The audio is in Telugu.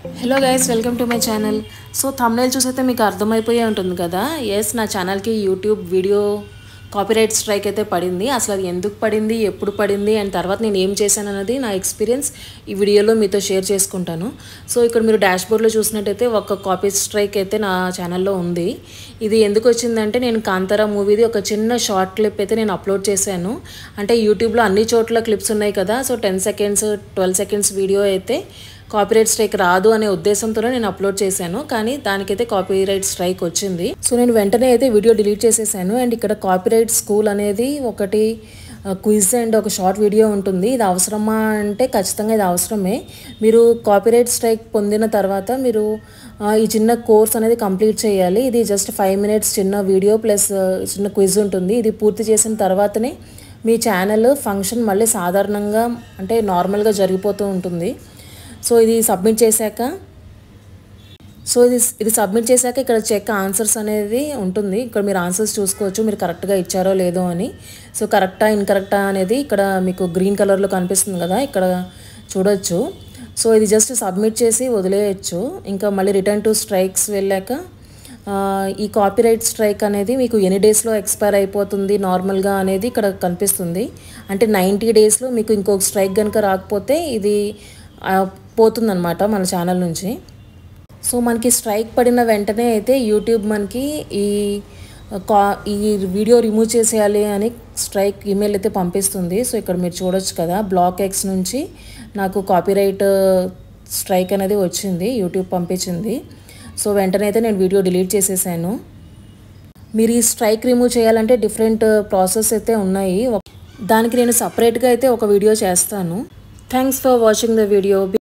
Hello guys, welcome to my channel. So thumbnail చూసైతే మీకు అర్థమైపోయే ఉంటుంది కదా. ఎస్, నా ఛానల్కి యూట్యూబ్ వీడియో కాపీరైట్ స్ట్రైక్ అయితే పడింది. అసలు అది ఎందుకు పడింది, ఎప్పుడు పడింది అండ్ తర్వాత నేను ఏం చేశాను అన్నది నా ఎక్స్పీరియన్స్ ఈ వీడియోలో మీతో షేర్ చేసుకుంటాను. సో ఇక్కడ మీరు డాష్బోర్డ్లో చూసినట్టయితే ఒక కాపీ స్ట్రైక్ అయితే నా ఛానల్లో ఉంది. ఇది ఎందుకు వచ్చిందంటే నేను కాంతారా మూవీది ఒక చిన్న షార్ట్ క్లిప్ అయితే నేను అప్లోడ్ చేశాను. అంటే యూట్యూబ్లో అన్ని చోట్ల క్లిప్స్ ఉన్నాయి కదా. సో 10 సెకండ్స్ 12 సెకండ్స్ వీడియో అయితే కాపీరైట్ స్ట్రైక్ రాదు అనే ఉద్దేశంతోనే నేను అప్లోడ్ చేశాను. కానీ దానికైతే కాపీరైట్ స్ట్రైక్ వచ్చింది. సో నేను వెంటనే అయితే వీడియో డిలీట్ చేసేసాను. అండ్ ఇక్కడ కాపీరైట్ స్కూల్ అనేది ఒకటి క్విజ్ అండ్ ఒక షార్ట్ వీడియో ఉంటుంది. ఇది అవసరమా అంటే ఖచ్చితంగా ఇది అవసరమే. మీరు కాపీరైట్ స్ట్రైక్ పొందిన తర్వాత మీరు ఈ చిన్న కోర్స్ అనేది కంప్లీట్ చేయాలి. ఇది జస్ట్ 5 మినిట్స్ చిన్న వీడియో ప్లస్ చిన్న క్విజ్ ఉంటుంది. ఇది పూర్తి చేసిన తర్వాతనే మీ ఛానల్ ఫంక్షన్ మళ్ళీ సాధారణంగా అంటే నార్మల్గా జరిగిపోతూ ఉంటుంది. సో ఇది సబ్మిట్ చేశాక ఇక్కడ చెక్ ఆన్సర్స్ అనేది ఉంటుంది. ఇక్కడ మీరు ఆన్సర్స్ చూసుకోవచ్చు, మీరు కరెక్ట్గా ఇచ్చారో లేదో అని. సో కరెక్టా ఇన్కరెక్టా అనేది ఇక్కడ మీకు గ్రీన్ కలర్లో కనిపిస్తుంది కదా, ఇక్కడ చూడొచ్చు. సో ఇది జస్ట్ సబ్మిట్ చేసి వదిలేయచ్చు. ఇంకా మళ్ళీ రిటర్న్ టు స్ట్రైక్స్ వెళ్ళాక ఈ కాపీరైట్ స్ట్రైక్ అనేది మీకు ఎన్ని డేస్లో ఎక్స్పైర్ అయిపోతుంది నార్మల్గా అనేది ఇక్కడ కనిపిస్తుంది. అంటే 90 డేస్లో మీకు ఇంకొక స్ట్రైక్ కనుక రాకపోతే ఇది పోతుందన్నమాట మన ఛానల్ నుంచి. సో మనకి స్ట్రైక్ పడిన వెంటనే అయితే యూట్యూబ్ మనకి ఈ వీడియో రిమూవ్ చేసేయాలి అని స్ట్రైక్ ఈమెయిల్ అయితే పంపిస్తుంది. సో ఇక్కడ మీరు చూడొచ్చు కదా, బ్లాక్ ఎక్స్ నుంచి నాకు కాపీరైట్ స్ట్రైక్ అనేది వచ్చింది, యూట్యూబ్ పంపించింది. సో వెంటనే అయితే నేను వీడియో డిలీట్ చేసేసాను. మీరు ఈ స్ట్రైక్ రిమూవ్ చేయాలంటే డిఫరెంట్ ప్రాసెస్ అయితే ఉన్నాయి. దానికి నేను సపరేట్గా అయితే ఒక వీడియో చేస్తాను. Thanks for watching the video.